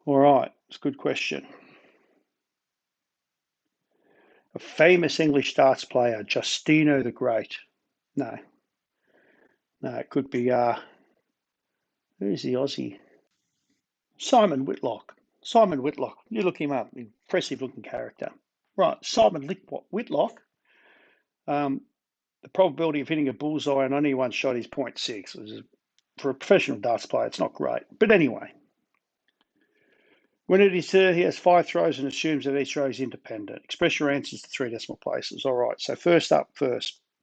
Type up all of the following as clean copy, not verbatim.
All right, it's a good question. A famous English darts player, Justino the Great. No, no, it could be, who's the Aussie? Simon Whitlock. Simon Whitlock. You look him up, impressive looking character. Right, Simon Whitlock. Um, the probability of hitting a bullseye on only one shot is 0.6. For a professional darts player, it's not great. But anyway, when it is he has 5 throws and assumes that each throw is independent. Express your answers to 3 decimal places. All right, so first.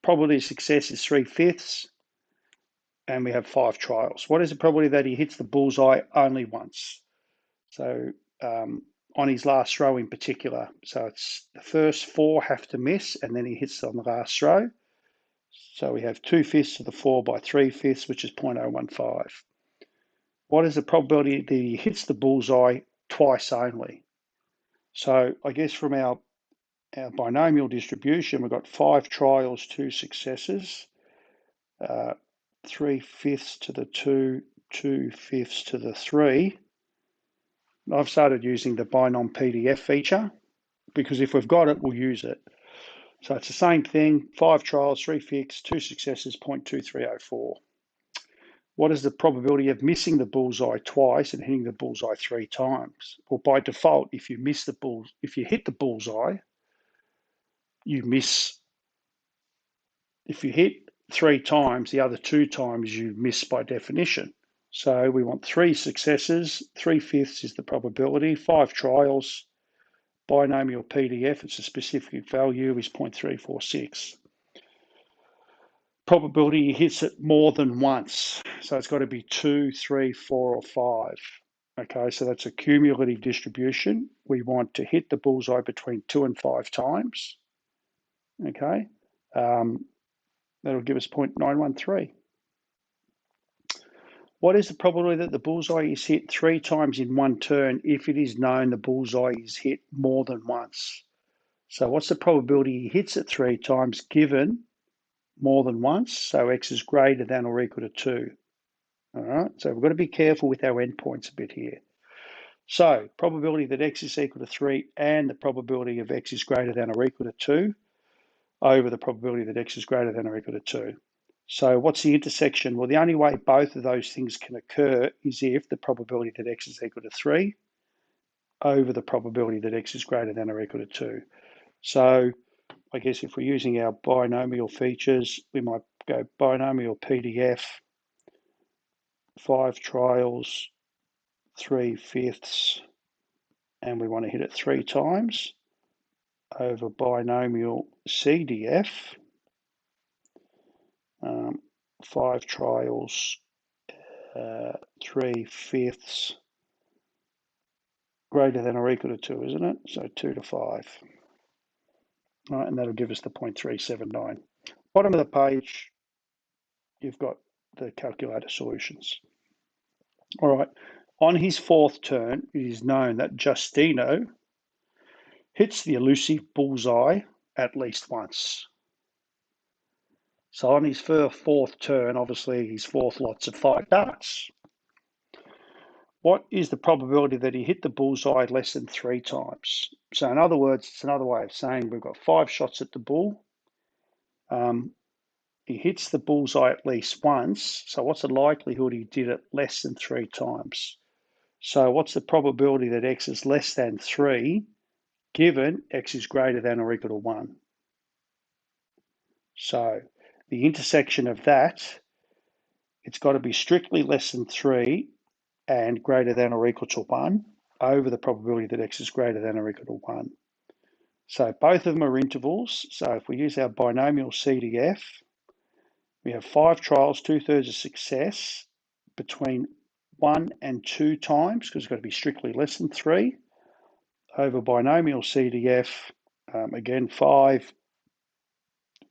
Probability of success is 3/5, and we have 5 trials. What is the probability that he hits the bullseye only once? So on his last throw in particular, so it's the first 4 have to miss, and then he hits on the last throw. So we have 2/5 of the 4 by 3/5, which is 0.015. What is the probability that he hits the bullseye twice only? So I guess from our binomial distribution, we've got 5 trials, 2 successes, 3/5 to the 2, 2/5 to the 3. I've started using the binom PDF feature because if we've got it, we'll use it. So it's the same thing, 5 trials, 3/5, 2 successes, 0.2304. What is the probability of missing the bullseye twice and hitting the bullseye 3 times? Well, by default, if you hit the bullseye, you miss. If you hit 3 times, the other 2 times you miss by definition. So we want 3 successes, 3/5 is the probability, 5 trials, binomial PDF, it's a specific value, is 0.346. Probability he hits it more than once. So it's got to be 2, 3, 4, or 5. Okay, so that's a cumulative distribution. We want to hit the bullseye between 2 and 5 times. Okay, that'll give us 0.913. What is the probability that the bullseye is hit 3 times in one turn if it is known the bullseye is hit more than once? So what's the probability he hits it 3 times given more than once? So x is greater than or equal to 2. All right, so we've got to be careful with our endpoints a bit here. So probability that x is equal to 3 and the probability of x is greater than or equal to 2 over the probability that x is greater than or equal to 2. So what's the intersection? Well, the only way both of those things can occur is if the probability that x is equal to 3 over the probability that x is greater than or equal to 2. So I guess if we're using our binomial features, we might go binomial PDF, 5 trials, 3/5, and we want to hit it 3 times over binomial CDF, 5 trials, 3/5 greater than or equal to 2, isn't it? So 2 to 5. All right, and that'll give us the 0.379. Bottom of the page, you've got the calculator solutions. All right, on his 4th turn, it is known that Justino hits the elusive bullseye at least once. So on his 4th turn, obviously his 4th lot's of 5 darts. What is the probability that he hit the bullseye less than 3 times? So in other words, it's another way of saying we've got 5 shots at the bull. He hits the bullseye at least once. So what's the likelihood he did it less than 3 times? So what's the probability that x is less than 3 given x is greater than or equal to 1? So the intersection of that, it's got to be strictly less than 3 and greater than or equal to 1 over the probability that x is greater than or equal to 1. So both of them are intervals. So if we use our binomial CDF, we have 5 trials, 2/3 of success between 1 and 2 times, because it's got to be strictly less than 3, over binomial CDF, again 5.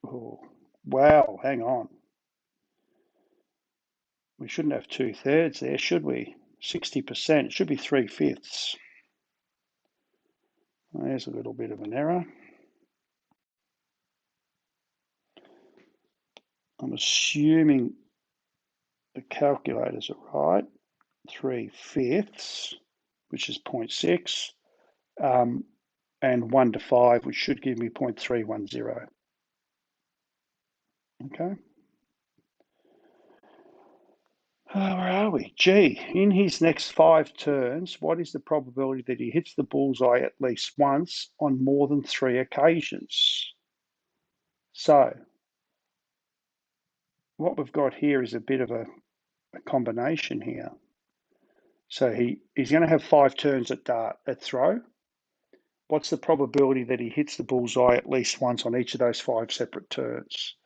Oh, wow, hang on. We shouldn't have 2/3 there, should we? 60%, it should be 3/5. There's a little bit of an error. I'm assuming the calculators are right. 3/5, which is 0.6, and 1 to 5, which should give me 0.310. Okay. Where are we? G, in his next 5 turns, what is the probability that he hits the bullseye at least once on more than 3 occasions? So, what we've got here is a bit of a combination here. So he's going to have 5 turns at throw. What's the probability that he hits the bullseye at least once on each of those 5 separate turns?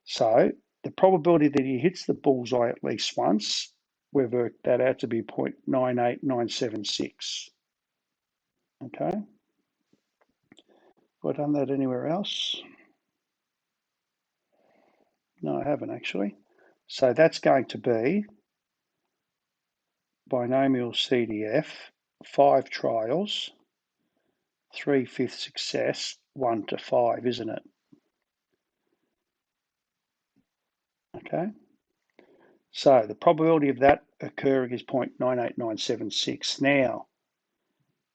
So the probability that he hits the bullseye at least once, we've worked that out to be 0.98976. Okay. Have I done that anywhere else? No, I haven't actually. So that's going to be binomial CDF, 5 trials, 3/5 success, 1 to 5, isn't it? Okay. So the probability of that occurring is 0.98976. Now,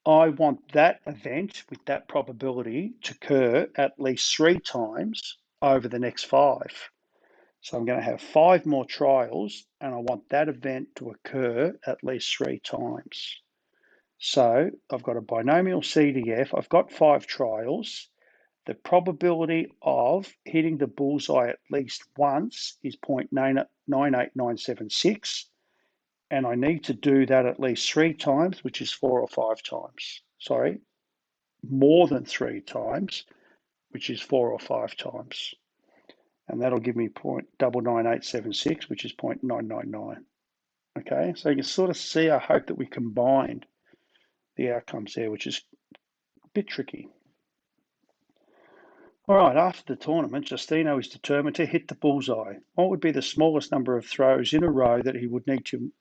I want that event with that probability to occur at least 3 times over the next 5. So I'm going to have 5 more trials, and I want that event to occur at least 3 times. So I've got a binomial CDF, I've got 5 trials. The probability of hitting the bullseye at least once is 0.98976, and I need to do that at least 3 times, which is 4 or 5 times. Sorry, more than 3 times, which is 4 or 5 times. And that'll give me 0.99876, which is 0.999. Okay, so you can sort of see, I hope that we combined the outcomes there, which is a bit tricky. All right, after the tournament, Justino is determined to hit the bullseye. What would be the smallest number of throws in a row that he would need to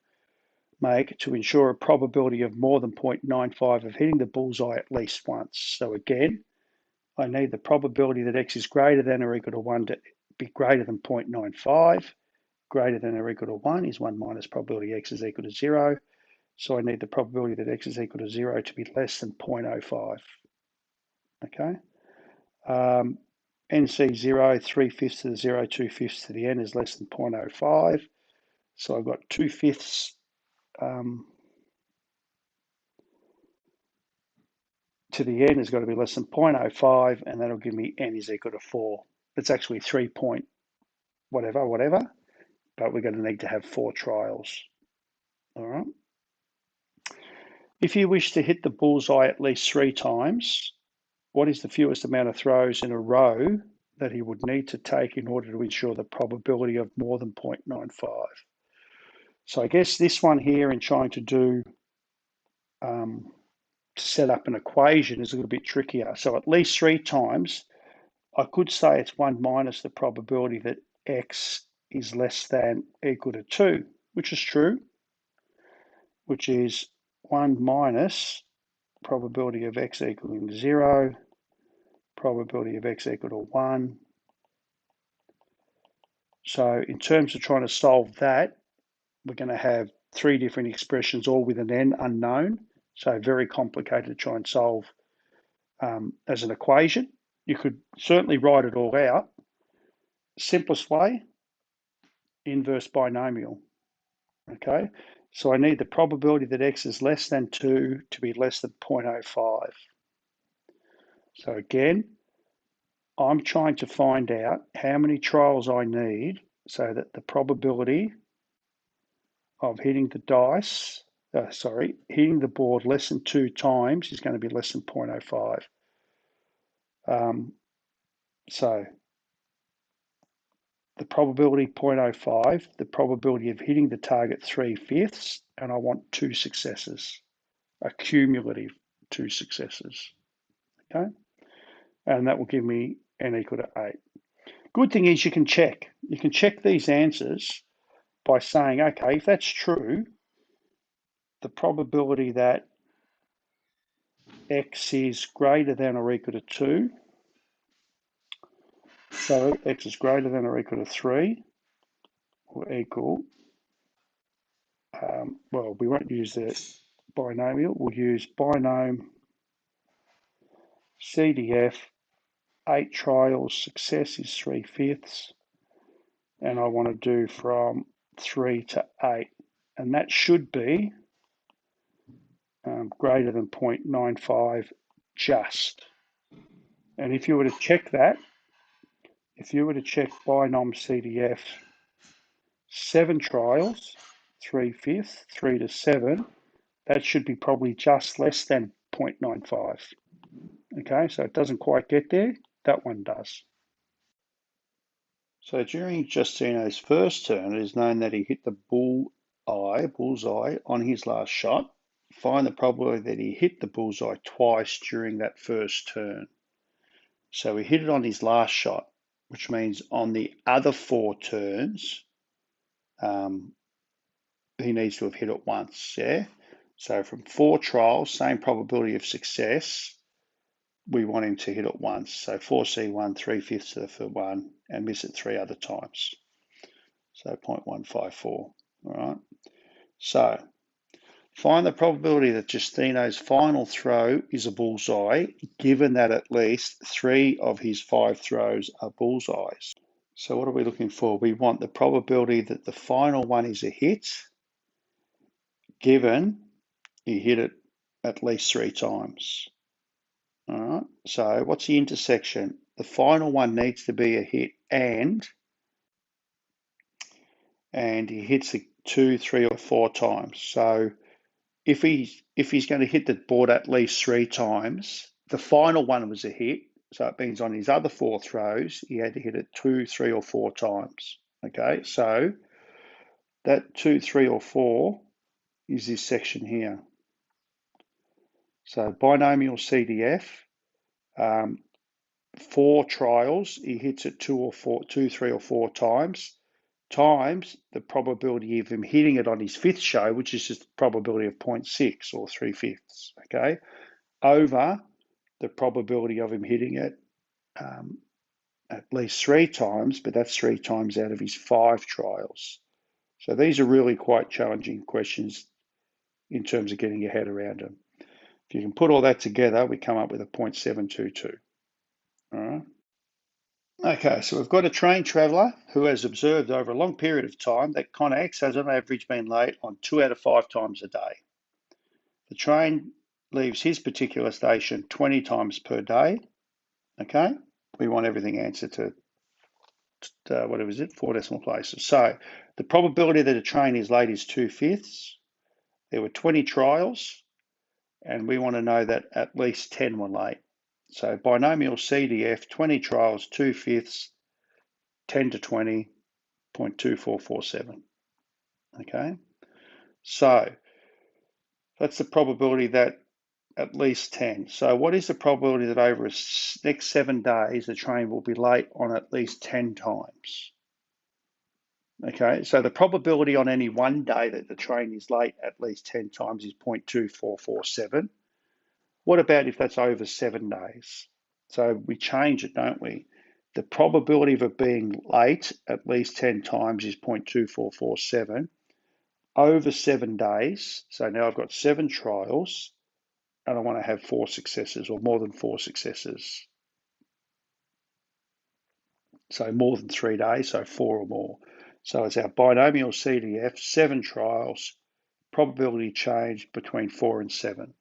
make to ensure a probability of more than 0.95 of hitting the bullseye at least once? So again, I need the probability that x is greater than or equal to 1 to be greater than 0.95. Greater than or equal to 1 is 1 minus probability x is equal to 0. So I need the probability that x is equal to 0 to be less than 0.05. Okay. NC 0, 3/5 to the 0, 2/5 to the n is less than 0.05. So I've got 2/5 to the n has got to be less than 0.05, and that'll give me n is equal to 4. It's actually 3 point whatever, but we're going to need to have 4 trials. All right. If you wish to hit the bullseye at least 3 times, what is the fewest amount of throws in a row that he would need to take in order to ensure the probability of more than 0.95? So I guess this one here in trying to do set up an equation is a little bit trickier. So at least 3 times, I could say it's 1 minus the probability that x is less than equal to 2, which is true, which is 1 minus probability of x equaling 0, probability of x equal to 1. So in terms of trying to solve that, we're going to have 3 different expressions, all with an n unknown. So very complicated to try and solve as an equation. You could certainly write it all out. Simplest way, inverse binomial. Okay, so I need the probability that x is less than 2 to be less than 0.05. So again, I'm trying to find out how many trials I need so that the probability of hitting the hitting the board less than 2 times is going to be less than 0.05. So the probability 0.05, the probability of hitting the target 3/5, and I want 2 successes, a cumulative 2 successes. Okay, and that will give me n equal to 8. Good thing is you can check. You can check these answers by saying, okay, if that's true, the probability that x is greater than or equal to 2, so x is greater than or equal to 3, will equal, well, we won't use the binomial, we'll use binom CDF, 8 trials, success is 3/5, and I want to do from 3 to 8, and that should be greater than 0.95 just. And if you were to check that, if you were to check binom CDF, 7 trials, 3/5, 3 to 7, that should be probably just less than 0.95. Okay, so it doesn't quite get there. That one does. So during Justino's first turn, it is known that he hit the bullseye on his last shot. Find the probability that he hit the bullseye twice during that first turn. So he hit it on his last shot, which means on the other 4 turns, he needs to have hit it once, yeah? So from 4 trials, same probability of success, we want him to hit it once. So 4C1, 3/5 to the 1, and miss it 3 other times. So 0.154, all right? So find the probability that Justino's final throw is a bullseye, given that at least 3 of his 5 throws are bullseyes. So what are we looking for? We want the probability that the final one is a hit, given he hit it at least 3 times. All right, so what's the intersection? The final one needs to be a hit and he hits it 2, 3, or 4 times. So if he's going to hit the board at least 3 times, the final one was a hit. So it means on his other 4 throws, he had to hit it 2, 3, or 4 times. Okay, so that 2, 3, or 4 is this section here. So binomial CDF, 4 trials, he hits it 2, 3, or 4 times, times the probability of him hitting it on his 5th show, which is just the probability of 0.6 or 3/5, okay, over the probability of him hitting it at least 3 times, but that's 3 times out of his 5 trials. So these are really quite challenging questions in terms of getting your head around them. If you can put all that together, we come up with a 0.722. All right. Okay, so we've got a train traveller who has observed over a long period of time that Connex has on average been late on 2 out of 5 times a day. The train leaves his particular station 20 times per day. Okay, we want everything answered to whatever is it, 4 decimal places. So the probability that a train is late is 2/5. There were 20 trials, and we want to know that at least 10 were late. So binomial CDF, 20 trials, 2/5, 10 to 20, 0.2447. Okay, so that's the probability that at least 10. So what is the probability that over the next 7 days the train will be late on at least 10 times? Okay, so the probability on any one day that the train is late at least 10 times is 0.2447. What about if that's over 7 days? So we change it, don't we? The probability of it being late at least 10 times is 0.2447 over 7 days. So now I've got 7 trials and I want to have 4 successes or more than 4 successes. So more than 3 days, so 4 or more. So it's our binomial CDF, 7 trials, probability change between 4 and 7.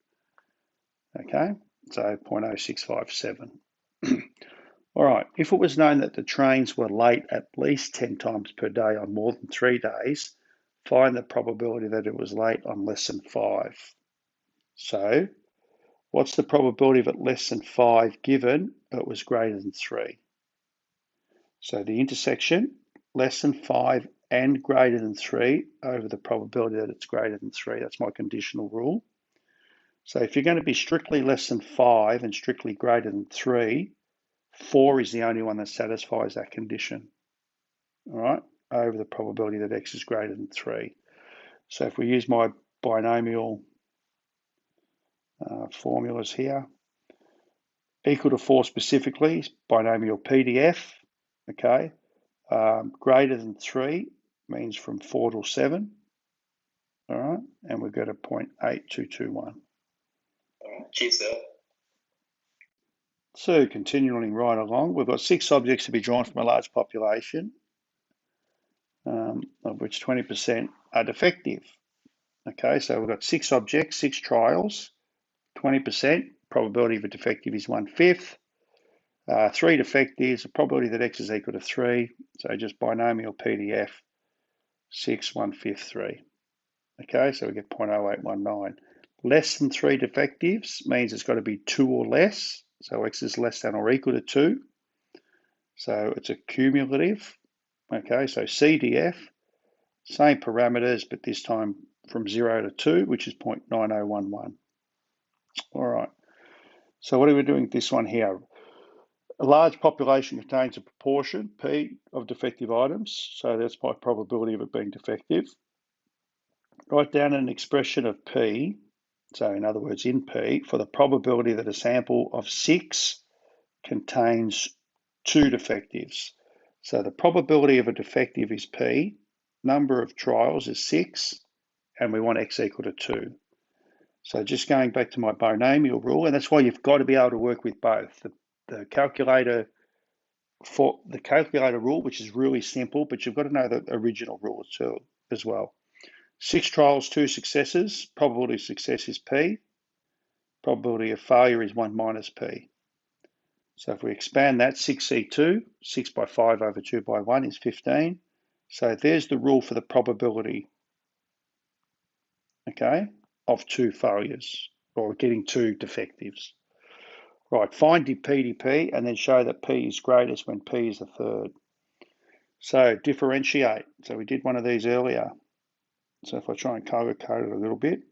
Okay, so 0.0657. All right, if it was known that the trains were late at least 10 times per day on more than 3 days, find the probability that it was late on less than 5. So what's the probability of it less than 5 given it was greater than 3? So the intersection, less than 5 and greater than 3 over the probability that it's greater than 3. That's my conditional rule. So if you're going to be strictly less than 5 and strictly greater than 3, 4 is the only one that satisfies that condition, all right, over the probability that x is greater than 3. So if we use my binomial formulas here, equal to 4 specifically, binomial PDF, okay, greater than 3 means from 4 to 7, All right, and we've got a 0.8221. Cheers, sir. So continuing right along, we've got 6 objects to be drawn from a large population, of which 20% are defective. Okay, so we've got 6 objects, 6 trials, 20%, probability of a defective is 1/5. 3 defectives, the probability that X is equal to 3, so just binomial PDF, 6, 1/5, 3. Okay, so we get 0.0819. Less than 3 defectives means it's got to be 2 or less, so X is less than or equal to 2. So it's a cumulative. Okay, so CDF, same parameters, but this time from 0 to 2, which is 0.9011. All right, so what are we doing with this one here? A large population contains a proportion, P, of defective items, so that's my probability of it being defective. Write down an expression of P, so in other words in P, for the probability that a sample of 6 contains 2 defectives. So the probability of a defective is P, number of trials is 6, and we want X equal to 2. So just going back to my binomial rule, and that's why you've got to be able to work with both. The calculator rule, which is really simple, but you've got to know the original rule too, as well. 6 trials, 2 successes. Probability of success is P. Probability of failure is 1 minus P. So if we expand that, 6C2, 6 by 5 over 2 by 1 is 15. So there's the rule for the probability, okay, of 2 failures, or getting 2 defectives. Right, find dP and then show that P is greatest when P is a third. So differentiate. So we did one of these earlier. So if I try and color code it a little bit,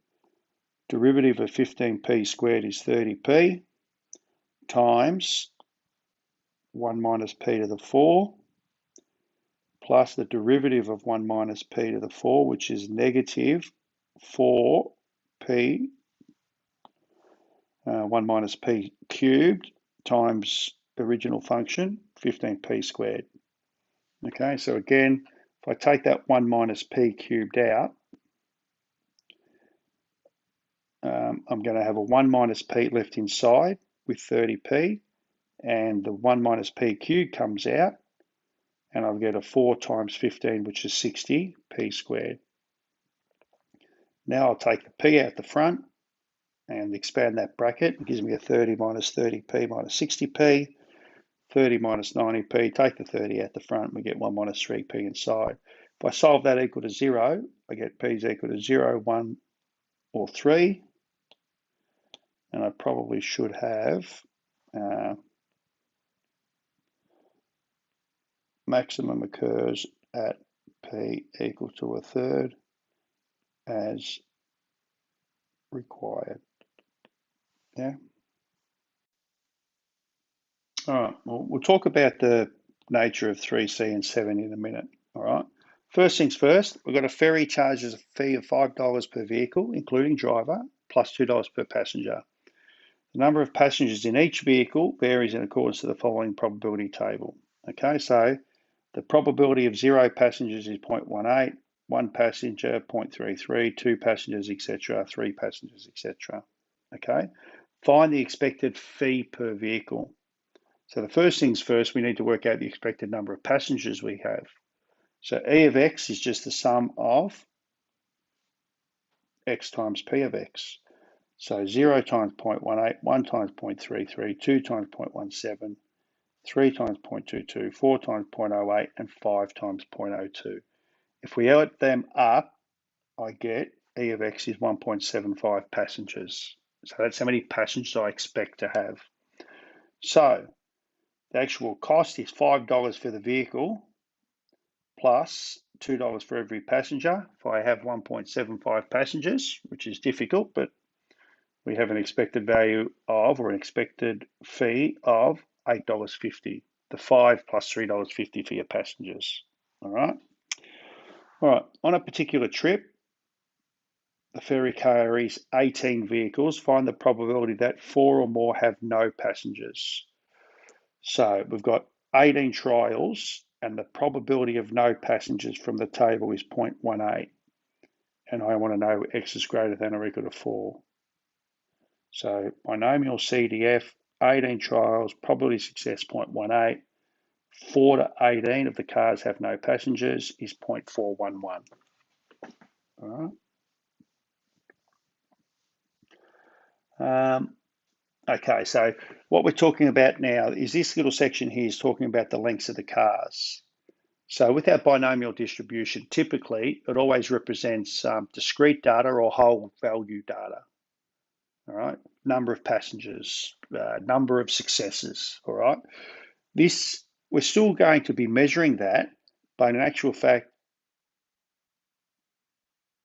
derivative of 15p squared is 30p times 1 minus p to the 4 plus the derivative of 1 minus p to the 4, which is negative 4p 1 minus p cubed times the original function, 15p squared. Okay, so again, if I take that 1 minus p cubed out, I'm going to have a 1 minus p left inside with 30p, and the 1 minus p cubed comes out, and I'll get a 4 times 15, which is 60 p squared. Now I'll take the p out the front and expand that bracket. It gives me a 30 minus 30p minus 60p, 30 minus 90p. Take the 30 out the front, we get 1 minus 3p inside. If I solve that equal to 0, I get p is equal to 0, 1, or 3. And I probably should have maximum occurs at p equal to a third as required. Yeah. All right. Well, we'll talk about the nature of 3C and 7 in a minute. All right. First things first, we've got a ferry charges a fee of $5 per vehicle, including driver, plus $2 per passenger. The number of passengers in each vehicle varies in accordance to the following probability table. Okay, so the probability of 0 passengers is 0.18, 1 passenger, 0.33, 2 passengers, etc., 3 passengers, etc. Okay, find the expected fee per vehicle. So the first things first, we need to work out the expected number of passengers we have. So E of X is just the sum of X times P of X. So 0 times 0.18, 1 times 0.33, 2 times 0.17, 3 times 0.22, 4 times 0.08, and 5 times 0.02. If we add them up, I get E of X is 1.75 passengers. So that's how many passengers I expect to have. So the actual cost is $5 for the vehicle plus $2 for every passenger. If I have 1.75 passengers, which is difficult, but we have an expected value of, or an expected fee of $8.50. The 5 plus $3.50 for your passengers. All right. All right. On a particular trip, the ferry carries 18 vehicles. Find the probability that 4 or more have no passengers. So we've got 18 trials, and the probability of no passengers from the table is 0.18. and I want to know x is greater than or equal to 4. So binomial CDF, 18 trials, probability of success 0.18. 4 to 18 of the cars have no passengers is 0.411. All right. Okay, so what we're talking about now is this little section here is talking about the lengths of the cars. So with our binomial distribution, typically it always represents discrete data or whole value data. All right, number of passengers, number of successes. All right, we're still going to be measuring that, but in actual fact,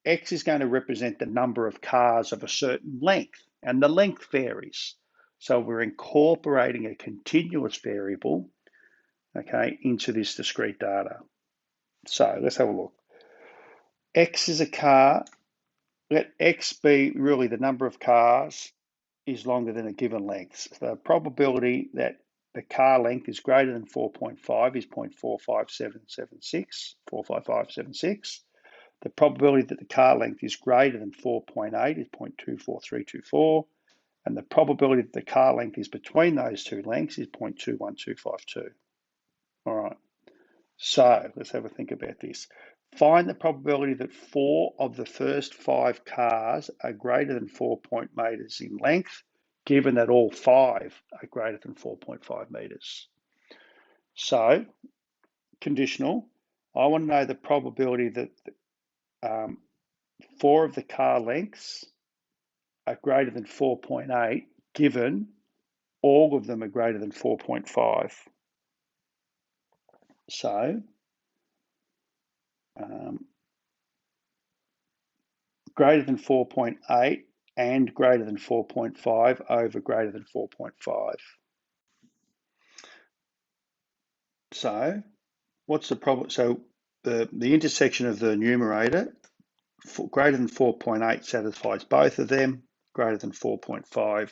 X is going to represent the number of cars of a certain length, and the length varies. So we're incorporating a continuous variable, okay, into this discrete data. So let's have a look. X is a car. Let X be really the number of cars is longer than a given length. So the probability that the car length is greater than 4.5 is 0.45776, 45576. The probability that the car length is greater than 4.8 is 0.24324. And the probability that the car length is between those two lengths is 0.21252. All right, so let's have a think about this. Find the probability that 4 of the first 5 cars are greater than 4 meters in length, given that all 5 are greater than 4.5 meters. So, conditional, I want to know the probability that 4 of the car lengths are greater than 4.8, given all of them are greater than 4.5. So, greater than 4.8 and greater than 4.5 over greater than 4.5. So, what's the problem? So, the intersection of the numerator, greater than 4.8 satisfies both of them. Greater than 4.5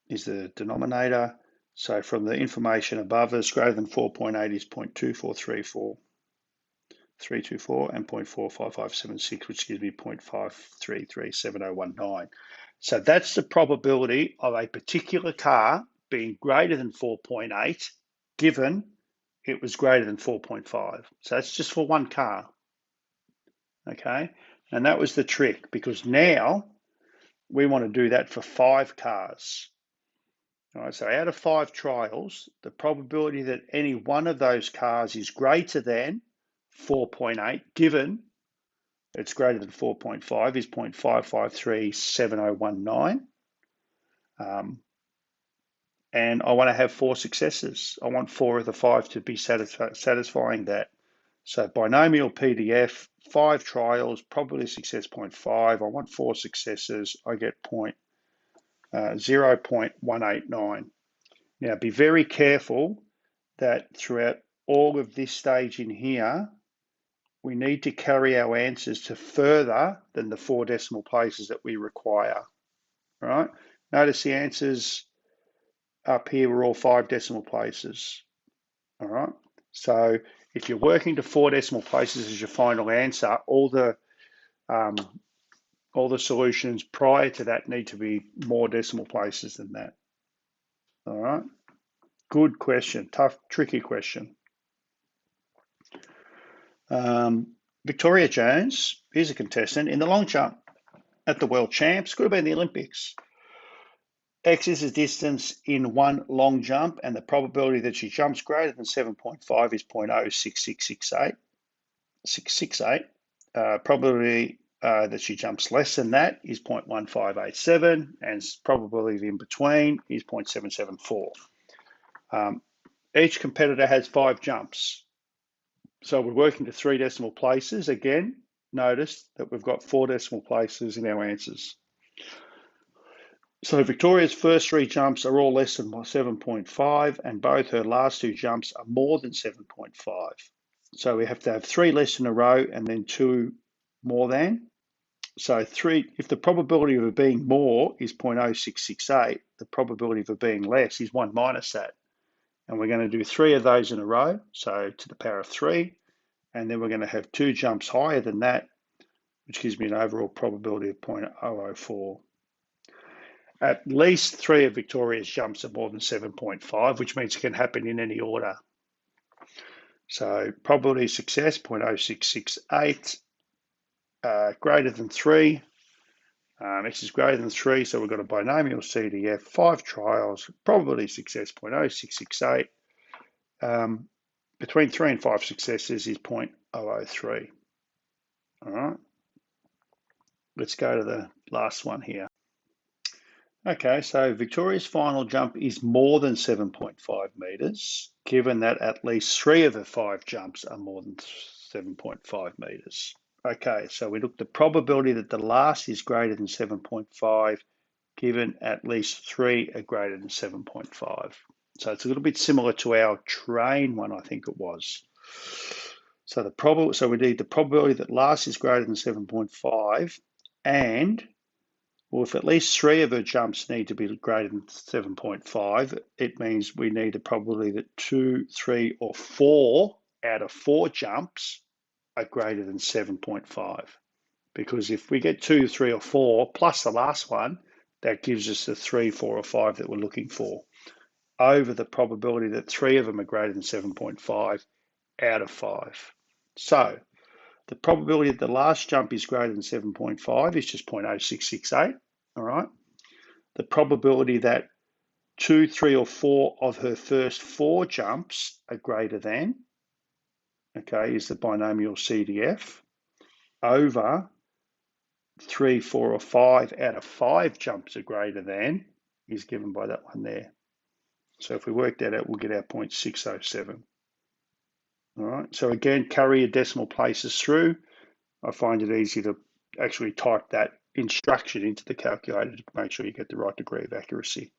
is the denominator. So from the information above us, greater than 4.8 is 0.2434324 and 0.45576, which gives me 0.5337019. So that's the probability of a particular car being greater than 4.8, given it was greater than 4.5. So that's just for one car. Okay, and that was the trick, because now we want to do that for 5 cars. All right, so out of 5 trials, the probability that any one of those cars is greater than 4.8, given it's greater than 4.5, is 0.5537019. And I want to have 4 successes. I want 4 of the 5 to be satisfying that. So binomial PDF, 5 trials, probability of success 0.5. I want 4 successes. I get 0.189. Now be very careful that throughout all of this stage in here, we need to carry our answers to further than the 4 decimal places that we require. All right? Notice the answers up here were all 5 decimal places. All right? So if you're working to 4 decimal places as your final answer, all the solutions prior to that need to be more decimal places than that. All right? Good question. Tough, tricky question. Victoria Jones, here's a contestant in the long jump at the World Champs, could have been the Olympics. X is the distance in one long jump, and the probability that she jumps greater than 7.5 is 0.06668. Probability that she jumps less than that is 0.1587, and probability in between is 0.774. Each competitor has 5 jumps. So we're working to 3 decimal places. Again, notice that we've got 4 decimal places in our answers. So Victoria's first 3 jumps are all less than 7.5, and both her last 2 jumps are more than 7.5. So we have to have 3 less in a row and then 2 more than. So 3, if the probability of it being more is 0.0668, the probability of it being less is 1 minus that. And we're going to do 3 of those in a row, so to the power of 3. and then we're going to have 2 jumps higher than that, which gives me an overall probability of 0.004. At least 3 of Victoria's jumps are more than 7.5, which means it can happen in any order. So probability of success, 0.0668, greater than 3. X is greater than 3, so we've got a binomial CDF, 5 trials, probability of success, 0.0668. Between 3 and 5 successes is 0.003. All right. Let's go to the last one here. Okay, so Victoria's final jump is more than 7.5 meters, given that at least 3 of the 5 jumps are more than 7.5 meters. Okay, so we look at the probability that the last is greater than 7.5, given at least 3 are greater than 7.5. So it's a little bit similar to our train one, I think it was. So we need the probability that last is greater than 7.5, and well, if at least 3 of her jumps need to be greater than 7.5, it means we need a probability that 2, 3, or 4 out of 4 jumps are greater than 7.5. Because if we get 2, 3, or 4 plus the last one, that gives us the 3, 4, or 5 that we're looking for, over the probability that 3 of them are greater than 7.5 out of 5. So the probability that the last jump is greater than 7.5 is just 0.0668, all right? The probability that 2, 3, or 4 of her first 4 jumps are greater than, okay, is the binomial CDF, over 3, 4, or 5 out of 5 jumps are greater than, is given by that one there. So if we work that out, we'll get our 0.607. All right, so again, carry your decimal places through. I find it easy to actually type that instruction into the calculator to make sure you get the right degree of accuracy.